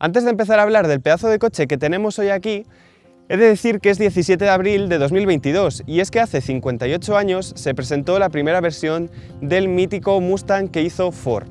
Antes de empezar a hablar del pedazo de coche que tenemos hoy aquí, he de decir que es 17 de abril de 2022 y es que hace 58 años se presentó la primera versión del mítico Mustang que hizo Ford,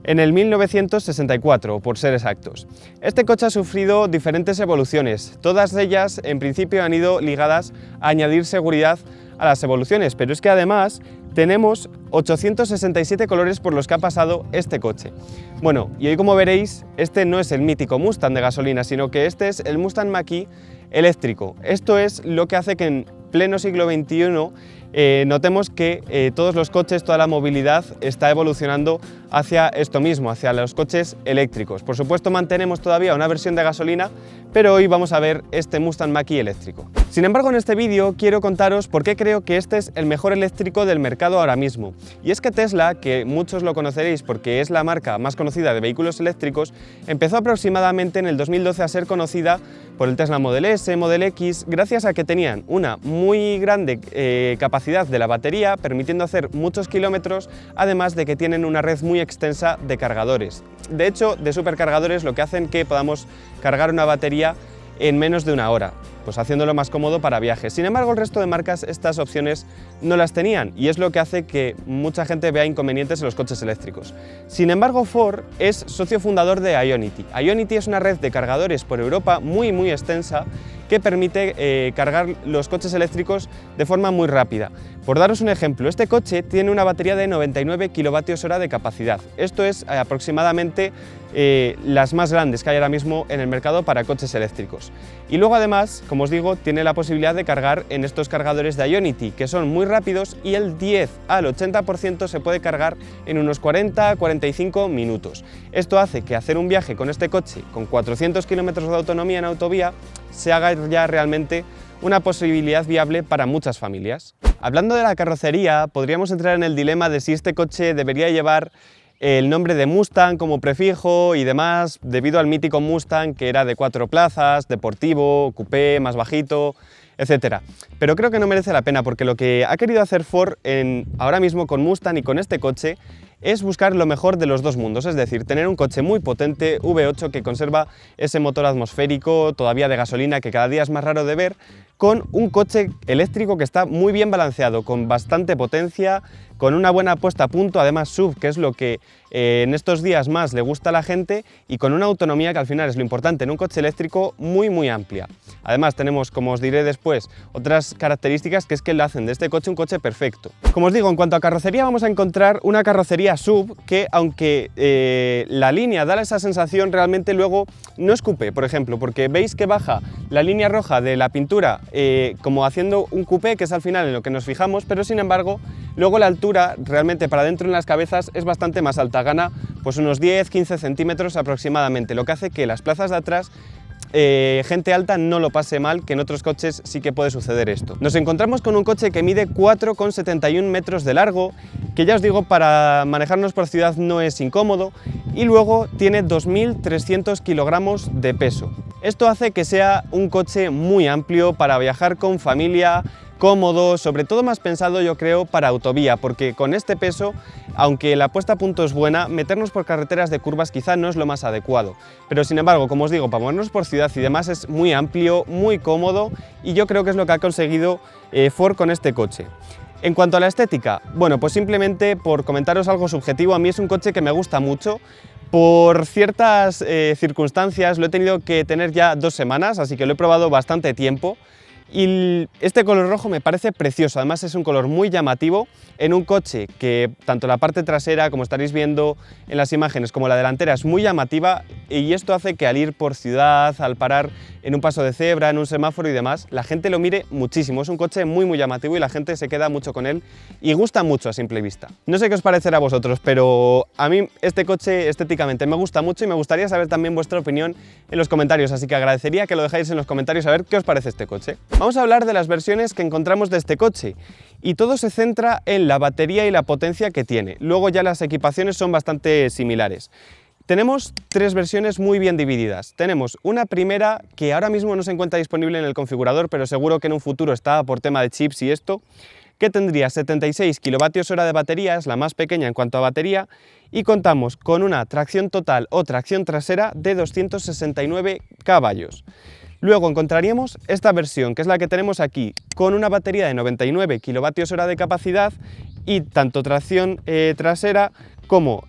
en el 1964, por ser exactos. Este coche ha sufrido diferentes evoluciones, todas ellas en principio han ido ligadas a añadir seguridad a las evoluciones, pero es que además tenemos 867 colores por los que ha pasado este coche. Bueno, y hoy como veréis, este no es el mítico Mustang de gasolina, sino que este es el Mustang Mach-E eléctrico. Esto es lo que hace que en pleno siglo XXI notemos que todos los coches, toda la movilidad está evolucionando hacia esto mismo, hacia los coches eléctricos. Por supuesto mantenemos todavía una versión de gasolina, pero hoy vamos a ver este Mustang Mach-E eléctrico. Sin embargo, en este vídeo quiero contaros por qué creo que este es el mejor eléctrico del mercado ahora mismo. Y es que Tesla, que muchos lo conoceréis porque es la marca más conocida de vehículos eléctricos, empezó aproximadamente en el 2012 a ser conocida por el Tesla Model S, Model X, gracias a que tenían una muy grande capacidad de la batería, permitiendo hacer muchos kilómetros, además de que tienen una red muy extensa de cargadores. De hecho, de supercargadores, lo que hacen que podamos cargar una batería en menos de una hora, pues haciéndolo más cómodo para viajes. Sin embargo, el resto de marcas estas opciones no las tenían y es lo que hace que mucha gente vea inconvenientes en los coches eléctricos. Sin embargo, Ford es socio fundador de Ionity. Ionity es una red de cargadores por Europa muy extensa que permite cargar los coches eléctricos de forma muy rápida. Por daros un ejemplo, este coche tiene una batería de 99 kWh de capacidad. Esto es aproximadamente las más grandes que hay ahora mismo en el mercado para coches eléctricos. Y luego además, como os digo, tiene la posibilidad de cargar en estos cargadores de Ionity, que son muy rápidos y el 10 al 80% se puede cargar en unos 40-45 minutos. Esto hace que hacer un viaje con este coche con 400 km de autonomía en autovía se haga ya realmente una posibilidad viable para muchas familias. Hablando de la carrocería, podríamos entrar en el dilema de si este coche debería llevar el nombre de Mustang como prefijo y demás, debido al mítico Mustang que era de 4 plazas, deportivo, coupé, más bajito, etc. Pero creo que no merece la pena porque lo que ha querido hacer Ford ahora mismo con Mustang y con este coche es buscar lo mejor de los dos mundos, es decir, tener un coche muy potente, V8, que conserva ese motor atmosférico, todavía de gasolina, que cada día es más raro de ver, con un coche eléctrico que está muy bien balanceado, con bastante potencia, con una buena puesta a punto, además SUV, que es lo que en estos días más le gusta a la gente, y con una autonomía que al final es lo importante en un coche eléctrico muy amplia. Además tenemos, como os diré después, otras características que es que le hacen de este coche un coche perfecto. Como os digo, en cuanto a carrocería vamos a encontrar una carrocería SUV que, aunque la línea da esa sensación, realmente luego no es coupé, por ejemplo, porque veis que baja la línea roja de la pintura como haciendo un coupé, que es al final en lo que nos fijamos, pero sin embargo luego la altura realmente para dentro en las cabezas es bastante más alta, gana pues unos 10-15 centímetros aproximadamente, lo que hace que las plazas de atrás gente alta no lo pase mal, que en otros coches sí que puede suceder esto. Nos encontramos con un coche que mide 4,71 metros de largo, que ya os digo, para manejarnos por ciudad no es incómodo, y luego tiene 2.300 kilogramos de peso. Esto hace que sea un coche muy amplio para viajar con familia, cómodo, sobre todo más pensado yo creo para autovía, porque con este peso, aunque la puesta a punto es buena, meternos por carreteras de curvas quizá no es lo más adecuado, pero sin embargo, como os digo, para movernos por ciudad y demás es muy amplio, muy cómodo y yo creo que es lo que ha conseguido Ford con este coche. En cuanto a la estética, bueno, pues simplemente por comentaros algo subjetivo, a mí es un coche que me gusta mucho. Por ciertas circunstancias lo he tenido que tener ya 2 semanas, así que lo he probado bastante tiempo. Y este color rojo me parece precioso, además es un color muy llamativo en un coche que tanto la parte trasera, como estaréis viendo en las imágenes, como la delantera es muy llamativa, y esto hace que al ir por ciudad, al parar en un paso de cebra, en un semáforo y demás, la gente lo mire muchísimo. Es un coche muy llamativo y la gente se queda mucho con él y gusta mucho a simple vista. No sé qué os parecerá a vosotros, pero a mí este coche estéticamente me gusta mucho y me gustaría saber también vuestra opinión en los comentarios, así que agradecería que lo dejáis en los comentarios a ver qué os parece este coche. Vamos a hablar de las versiones que encontramos de este coche y todo se centra en la batería y la potencia que tiene. Luego ya las equipaciones son bastante similares. Tenemos 3 versiones muy bien divididas. Tenemos una primera que ahora mismo no se encuentra disponible en el configurador, pero seguro que en un futuro está por tema de chips y esto, que tendría 76 kWh de batería, es la más pequeña en cuanto a batería, y contamos con una tracción total o tracción trasera de 269 caballos. Luego encontraríamos esta versión, que es la que tenemos aquí, con una batería de 99 kWh de capacidad y tanto tracción trasera como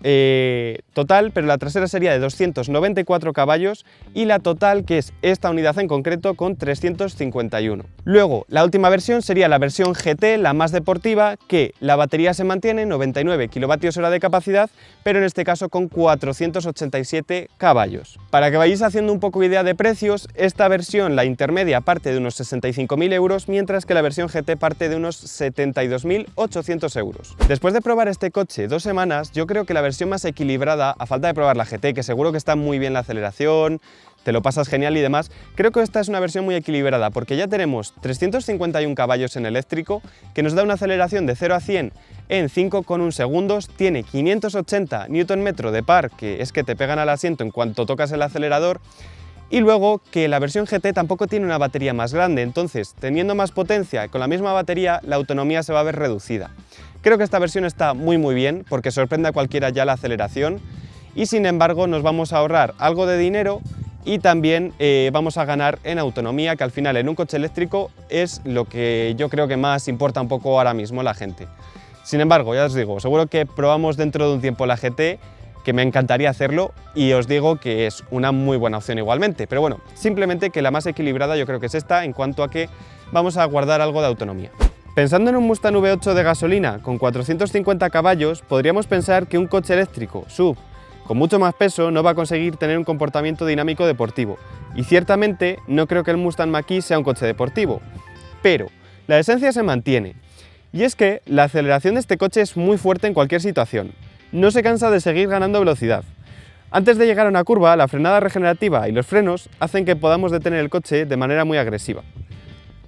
total, pero la trasera sería de 294 caballos y la total, que es esta unidad en concreto, con 351. Luego, la última versión sería la versión GT, la más deportiva, que la batería se mantiene, 99 kWh de capacidad, pero en este caso con 487 caballos. Para que vayáis haciendo un poco idea de precios, esta versión, la intermedia, parte de unos 65.000 euros, mientras que la versión GT parte de unos 72.800 euros. Después de probar este coche 2 semanas, yo creo que la versión más equilibrada, a falta de probar la GT, que seguro que está muy bien la aceleración, te lo pasas genial y demás, creo que esta es una versión muy equilibrada porque ya tenemos 351 caballos en eléctrico, que nos da una aceleración de 0 a 100 en 5,1 segundos, tiene 580 Nm de par, que es que te pegan al asiento en cuanto tocas el acelerador, y luego que la versión GT tampoco tiene una batería más grande, entonces teniendo más potencia y con la misma batería, la autonomía se va a ver reducida. Creo que esta versión está muy bien porque sorprende a cualquiera ya la aceleración y sin embargo nos vamos a ahorrar algo de dinero y también vamos a ganar en autonomía, que al final en un coche eléctrico es lo que yo creo que más importa un poco ahora mismo la gente. Sin embargo, ya os digo, seguro que probamos dentro de un tiempo la GT, que me encantaría hacerlo y os digo que es una muy buena opción igualmente, pero bueno, simplemente que la más equilibrada yo creo que es esta en cuanto a que vamos a guardar algo de autonomía. Pensando en un Mustang V8 de gasolina con 450 caballos, podríamos pensar que un coche eléctrico SUV con mucho más peso no va a conseguir tener un comportamiento dinámico deportivo. Y ciertamente no creo que el Mustang Mach-E sea un coche deportivo. Pero la esencia se mantiene. Y es que la aceleración de este coche es muy fuerte en cualquier situación. No se cansa de seguir ganando velocidad. Antes de llegar a una curva, la frenada regenerativa y los frenos hacen que podamos detener el coche de manera muy agresiva.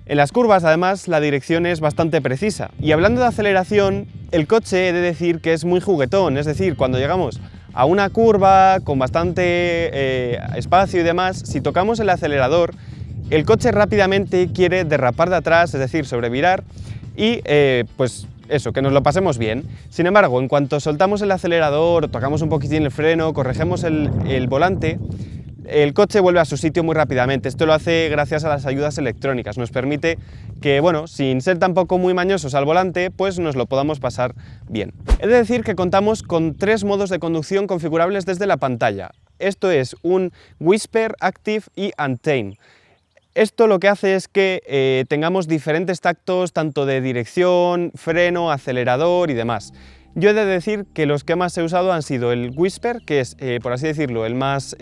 En las curvas, además, la dirección es bastante precisa. Y hablando de aceleración, el coche he de decir que es muy juguetón, es decir, cuando llegamos a una curva con bastante espacio y demás, si tocamos el acelerador, el coche rápidamente quiere derrapar de atrás, es decir, sobrevirar y pues eso, que nos lo pasemos bien. Sin embargo, en cuanto soltamos el acelerador, tocamos un poquitín el freno, corregimos el volante, el coche vuelve a su sitio muy rápidamente. Esto lo hace gracias a las ayudas electrónicas. Nos permite que, bueno, sin ser tampoco muy mañosos al volante, pues nos lo podamos pasar bien. He de decir que contamos con 3 modos de conducción configurables desde la pantalla. Esto es un Whisper, Active y Untamed. Esto lo que hace es que tengamos diferentes tactos, tanto de dirección, freno, acelerador y demás. Yo he de decir que los que más he usado han sido el Whisper, que es, por así decirlo, el más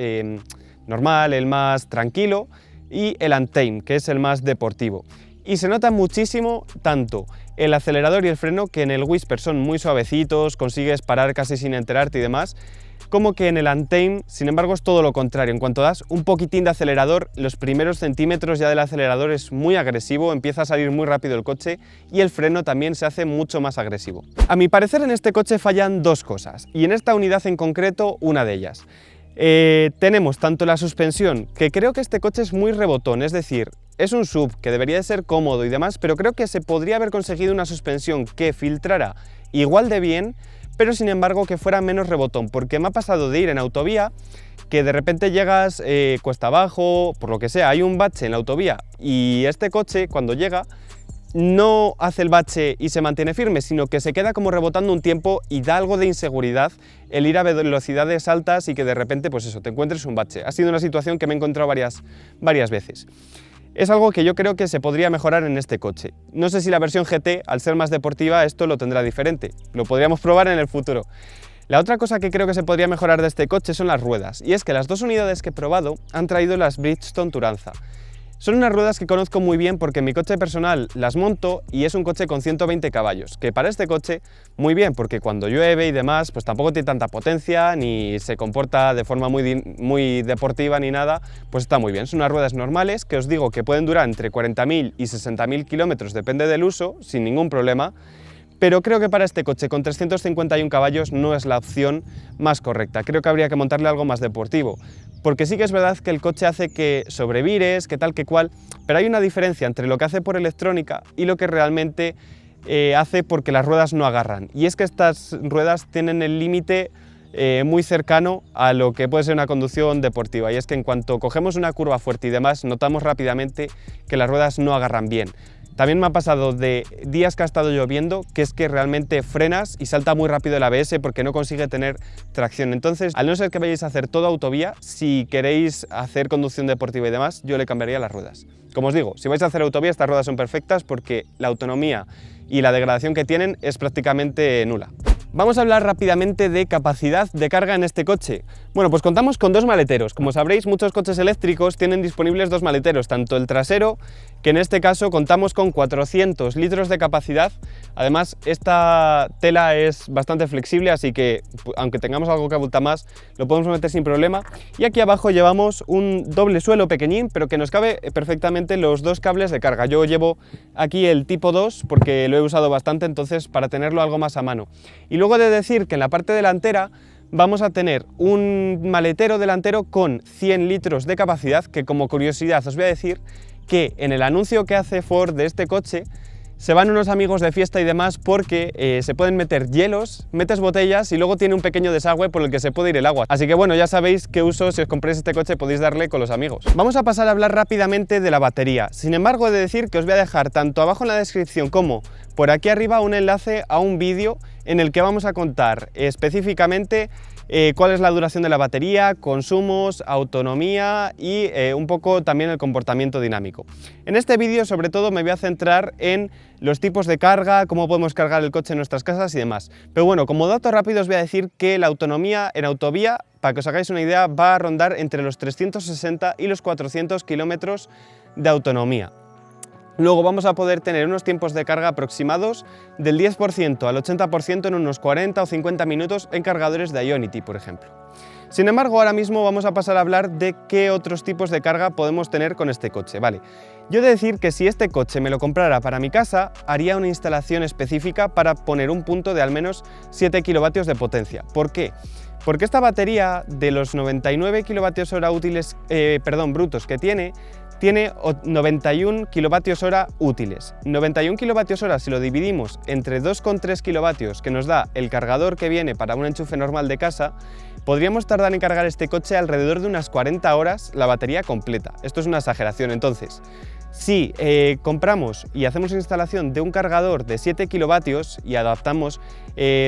normal, el más tranquilo, y el Untamed, que es el más deportivo. Y se nota muchísimo tanto el acelerador y el freno, que en el Whisper son muy suavecitos, consigues parar casi sin enterarte y demás, como que en el Untamed, sin embargo, es todo lo contrario. En cuanto das un poquitín de acelerador, los primeros centímetros ya del acelerador es muy agresivo, empieza a salir muy rápido el coche y el freno también se hace mucho más agresivo. A mi parecer en este coche fallan 2 cosas, y en esta unidad en concreto una de ellas. Tenemos tanto la suspensión, que creo que este coche es muy rebotón, es decir, es un SUV que debería de ser cómodo y demás, pero creo que se podría haber conseguido una suspensión que filtrara igual de bien, pero sin embargo que fuera menos rebotón, porque me ha pasado de ir en autovía, que de repente llegas cuesta abajo, por lo que sea, hay un bache en la autovía y este coche cuando llega no hace el bache y se mantiene firme, sino que se queda como rebotando un tiempo y da algo de inseguridad el ir a velocidades altas y que de repente, pues eso, te encuentres un bache. Ha sido una situación que me he encontrado varias veces. Es algo que yo creo que se podría mejorar en este coche. No sé si la versión GT, al ser más deportiva, esto lo tendrá diferente. Lo podríamos probar en el futuro. La otra cosa que creo que se podría mejorar de este coche son las ruedas. Y es que las 2 unidades que he probado han traído las Bridgestone Turanza. Son unas ruedas que conozco muy bien porque en mi coche personal las monto y es un coche con 120 caballos, que para este coche muy bien, porque cuando llueve y demás, pues tampoco tiene tanta potencia, ni se comporta de forma muy deportiva ni nada, pues está muy bien. Son unas ruedas normales que os digo que pueden durar entre 40.000 y 60.000 kilómetros, depende del uso, sin ningún problema. Pero creo que para este coche con 351 caballos no es la opción más correcta. Creo que habría que montarle algo más deportivo. Porque sí que es verdad que el coche hace que sobrevires, que tal que cual, pero hay una diferencia entre lo que hace por electrónica y lo que realmente hace porque las ruedas no agarran. Y es que estas ruedas tienen el límite muy cercano a lo que puede ser una conducción deportiva, y es que en cuanto cogemos una curva fuerte y demás, notamos rápidamente que las ruedas no agarran bien. También me ha pasado de días que ha estado lloviendo, que es que realmente frenas y salta muy rápido el ABS porque no consigue tener tracción. Entonces, al no ser que vayáis a hacer toda autovía, si queréis hacer conducción deportiva y demás, yo le cambiaría las ruedas. Como os digo, si vais a hacer autovía, estas ruedas son perfectas porque la autonomía y la degradación que tienen es prácticamente nula. Vamos a hablar rápidamente de capacidad de carga en este coche. Bueno, pues contamos con dos maleteros. Como sabréis, muchos coches eléctricos tienen disponibles dos maleteros, tanto el trasero, que en este caso contamos con 400 litros de capacidad. Además, esta tela es bastante flexible, así que aunque tengamos algo que abulta más, lo podemos meter sin problema. Y aquí abajo llevamos un doble suelo pequeñín, pero que nos cabe perfectamente los dos cables de carga. Yo llevo aquí el tipo 2 porque lo he usado bastante, entonces para tenerlo algo más a mano. Y luego he de decir que en la parte delantera vamos a tener un maletero delantero con 100 litros de capacidad, que como curiosidad os voy a decir que en el anuncio que hace Ford de este coche se van unos amigos de fiesta y demás porque se pueden meter hielos, metes botellas y luego tiene un pequeño desagüe por el que se puede ir el agua. Así que bueno, ya sabéis qué uso, si os compráis este coche podéis darle con los amigos. Vamos a pasar a hablar rápidamente de la batería. Sin embargo, he de decir que os voy a dejar tanto abajo en la descripción como por aquí arriba un enlace a un vídeo en el que vamos a contar específicamente cuál es la duración de la batería, consumos, autonomía y un poco también el comportamiento dinámico. En este vídeo sobre todo me voy a centrar en los tipos de carga, cómo podemos cargar el coche en nuestras casas y demás. Pero bueno, como dato rápido os voy a decir que la autonomía en autovía, para que os hagáis una idea, va a rondar entre los 360 y los 400 kilómetros de autonomía. Luego vamos a poder tener unos tiempos de carga aproximados del 10% al 80% en unos 40 o 50 minutos en cargadores de Ionity, por ejemplo. Sin embargo, ahora mismo vamos a pasar a hablar de qué otros tipos de carga podemos tener con este coche. Vale, yo he de decir que si este coche me lo comprara para mi casa, haría una instalación específica para poner un punto de al menos 7 kilovatios de potencia. ¿Por qué? Porque esta batería de los 99 kilovatios hora brutos que tiene 91 kilovatios hora útiles. 91 kilovatios hora, si lo dividimos entre 2,3 kilovatios que nos da el cargador que viene para un enchufe normal de casa, podríamos tardar en cargar este coche alrededor de unas 40 horas la batería completa. Esto es una exageración. Entonces, si compramos y hacemos instalación de un cargador de 7 kilovatios y adaptamos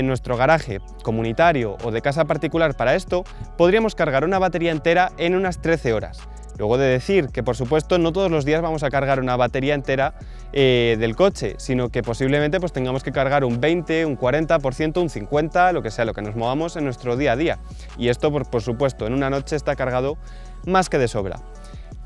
nuestro garaje comunitario o de casa particular para esto, podríamos cargar una batería entera en unas 13 horas. Luego de decir que, por supuesto, no todos los días vamos a cargar una batería entera del coche, sino que posiblemente pues, tengamos que cargar un 20, un 40%, un 50%, lo que sea, lo que nos movamos en nuestro día a día. Y esto, por supuesto, en una noche está cargado más que de sobra.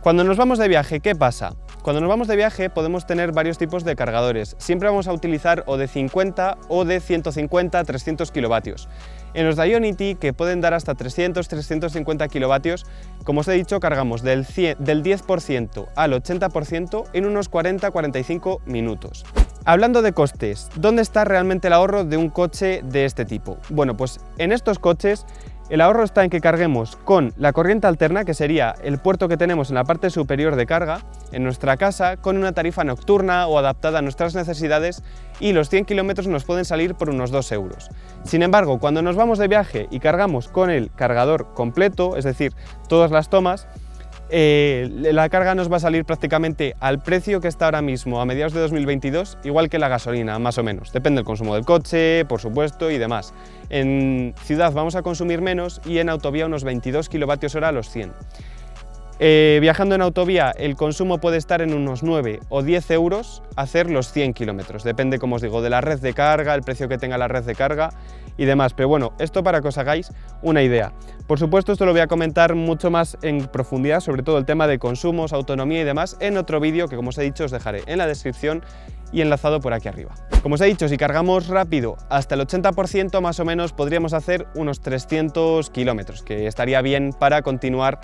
Cuando nos vamos de viaje, ¿qué pasa? Cuando nos vamos de viaje podemos tener varios tipos de cargadores. Siempre vamos a utilizar o de 50 o de 150 a 300 kilovatios. En los de Ionity, que pueden dar hasta 300-350 kilovatios, como os he dicho, cargamos del 10% al 80% en unos 40-45 minutos. Hablando de costes, ¿dónde está realmente el ahorro de un coche de este tipo? Bueno, pues en estos coches el ahorro está en que carguemos con la corriente alterna, que sería el puerto que tenemos en la parte superior de carga, en nuestra casa, con una tarifa nocturna o adaptada a nuestras necesidades, y los 100 kilómetros nos pueden salir por unos 2 euros. Sin embargo, cuando nos vamos de viaje y cargamos con el cargador completo, es decir, todas las tomas, la carga nos va a salir prácticamente al precio que está ahora mismo a mediados de 2022, igual que la gasolina, más o menos. Depende del consumo del coche, por supuesto, y demás. En ciudad vamos a consumir menos y en autovía unos 22 kilovatios hora a los 100. Viajando en autovía el consumo puede estar en unos 9 o 10 euros hacer los 100 kilómetros. Depende, como os digo, de la red de carga, el precio que tenga la red de carga y demás. Pero bueno, esto para que os hagáis una idea. Por supuesto, esto lo voy a comentar mucho más en profundidad, sobre todo el tema de consumos, autonomía y demás, en otro vídeo que, como os he dicho, os dejaré en la descripción y enlazado por aquí arriba. Como os he dicho, si cargamos rápido hasta el 80% más o menos podríamos hacer unos 300 kilómetros, que estaría bien para continuar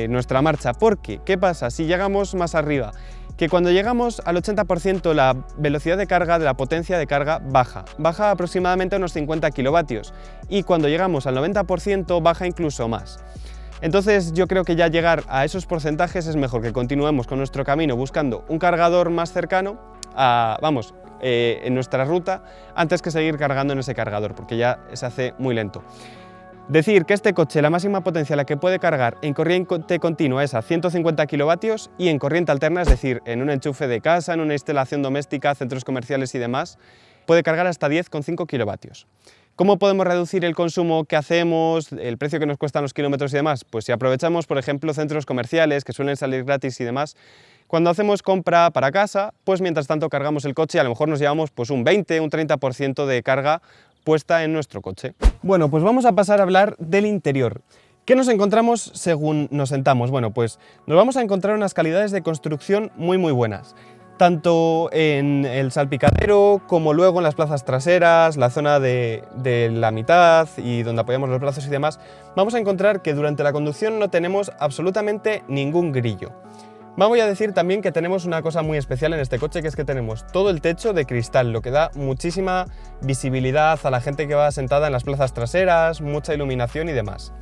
nuestra marcha. Porque, ¿qué pasa? Si llegamos más arriba, que cuando llegamos al 80% la velocidad de carga de la potencia de carga baja aproximadamente a unos 50 kilovatios y cuando llegamos al 90% baja incluso más. Entonces yo creo que ya llegar a esos porcentajes es mejor que continuemos con nuestro camino buscando un cargador más cercano, en nuestra ruta antes que seguir cargando en ese cargador, porque ya se hace muy lento. Decir que este coche, la máxima potencia a la que puede cargar en corriente continua es a 150 kilovatios y en corriente alterna, es decir, en un enchufe de casa, en una instalación doméstica, centros comerciales y demás, puede cargar hasta 10,5 kilovatios. ¿Cómo podemos reducir el consumo que hacemos, el precio que nos cuestan los kilómetros y demás? Pues si aprovechamos, por ejemplo, centros comerciales que suelen salir gratis y demás, cuando hacemos compra para casa, pues mientras tanto cargamos el coche y a lo mejor nos llevamos pues un 20, un 30% de carga puesta en nuestro coche. Bueno, pues vamos a pasar a hablar del interior. ¿Qué nos encontramos según nos sentamos? Bueno, pues nos vamos a encontrar unas calidades de construcción muy buenas. Tanto en el salpicadero como luego en las plazas traseras, la zona de la mitad y donde apoyamos los brazos y demás, vamos a encontrar que durante la conducción no tenemos absolutamente ningún grillo. Voy a decir también que tenemos una cosa muy especial en este coche, que es que tenemos todo el techo de cristal, lo que da muchísima visibilidad a la gente que va sentada en las plazas traseras, mucha iluminación y demás.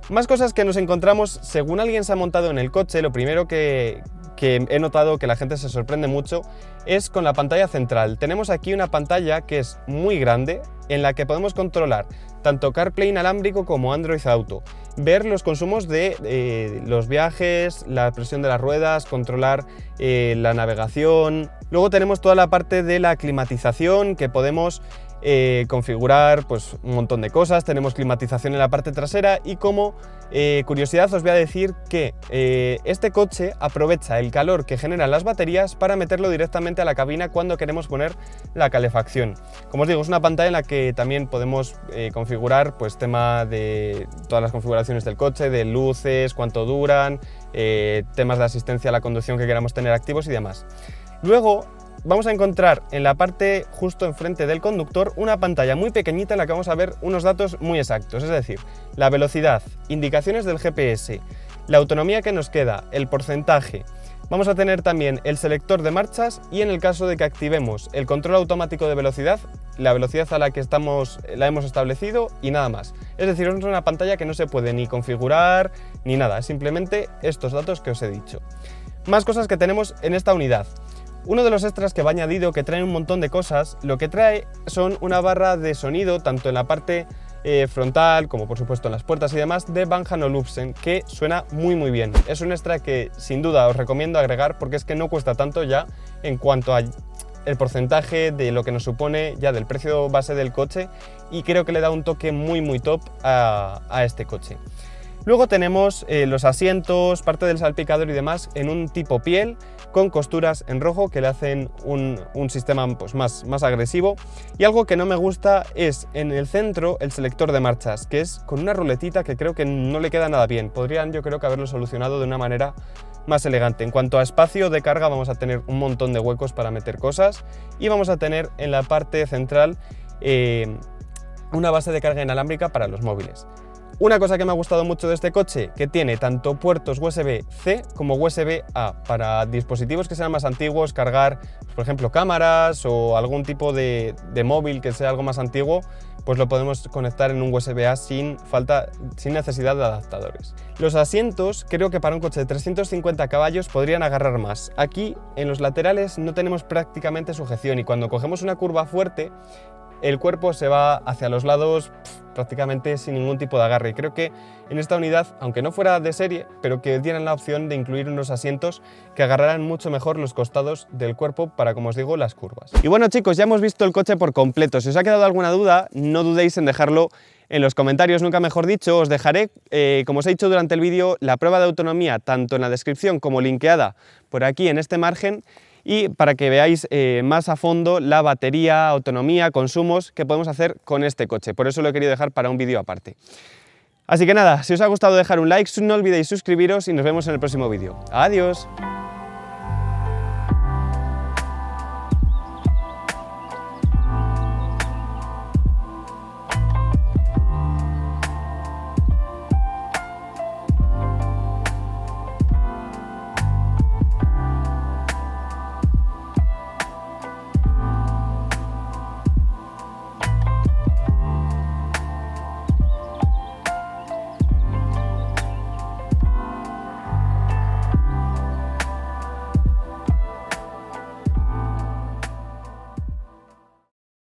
Más cosas que nos encontramos, según alguien se ha montado en el coche, lo primero que he notado que la gente se sorprende mucho es con la pantalla central. Tenemos aquí una pantalla que es muy grande, en la que podemos controlar tanto CarPlay inalámbrico como Android Auto, ver los consumos de los viajes, la presión de las ruedas, controlar la navegación. Luego tenemos toda la parte de la climatización, que podemos configurar pues un montón de cosas. Tenemos climatización en la parte trasera y como curiosidad os voy a decir que este coche aprovecha el calor que generan las baterías para meterlo directamente a la cabina cuando queremos poner la calefacción. Como os digo, es una pantalla en la que también podemos configurar pues tema de todas las configuraciones del coche, de luces, cuánto duran, temas de asistencia a la conducción que queramos tener activos y demás. Luego vamos a encontrar en la parte justo enfrente del conductor una pantalla muy pequeñita en la que vamos a ver unos datos muy exactos, es decir, la velocidad, indicaciones del GPS, la autonomía que nos queda, el porcentaje. Vamos a tener también el selector de marchas y en el caso de que activemos el control automático de velocidad, la velocidad a la que la hemos establecido y nada más. Es decir, es una pantalla que no se puede ni configurar ni nada, es simplemente estos datos que os he dicho. Más cosas que tenemos en esta unidad. Uno de los extras que va añadido, que trae un montón de cosas, lo que trae son una barra de sonido, tanto en la parte frontal como por supuesto en las puertas y demás, de Bang & Olufsen, que suena muy bien. Es un extra que sin duda os recomiendo agregar porque es que no cuesta tanto ya en cuanto a el porcentaje de lo que nos supone ya del precio base del coche, y creo que le da un toque muy top a este coche. Luego tenemos los asientos, parte del salpicador y demás en un tipo piel con costuras en rojo que le hacen un sistema pues, más agresivo. Y algo que no me gusta es en el centro el selector de marchas, que es con una ruletita que creo que no le queda nada bien. Podrían yo creo que haberlo solucionado de una manera más elegante. En cuanto a espacio de carga vamos a tener un montón de huecos para meter cosas y vamos a tener en la parte central una base de carga inalámbrica para los móviles. Una cosa que me ha gustado mucho de este coche, que tiene tanto puertos USB-C como USB-A para dispositivos que sean más antiguos, cargar, por ejemplo, cámaras o algún tipo de móvil que sea algo más antiguo, pues lo podemos conectar en un USB-A sin necesidad de adaptadores. Los asientos, creo que para un coche de 350 caballos podrían agarrar más. Aquí, en los laterales, no tenemos prácticamente sujeción y cuando cogemos una curva fuerte, el cuerpo se va hacia los lados prácticamente sin ningún tipo de agarre. Y creo que en esta unidad, aunque no fuera de serie, pero que tienen la opción de incluir unos asientos que agarrarán mucho mejor los costados del cuerpo para, como os digo, las curvas. Y bueno chicos, ya hemos visto el coche por completo. Si os ha quedado alguna duda, no dudéis en dejarlo en los comentarios, nunca mejor dicho. Os dejaré, como os he dicho durante el vídeo, la prueba de autonomía tanto en la descripción como linkeada por aquí en este margen, y para que veáis más a fondo la batería, autonomía, consumos que podemos hacer con este coche. Por eso lo he querido dejar para un vídeo aparte. Así que nada, si os ha gustado dejar un like, no olvidéis suscribiros y nos vemos en el próximo vídeo. ¡Adiós!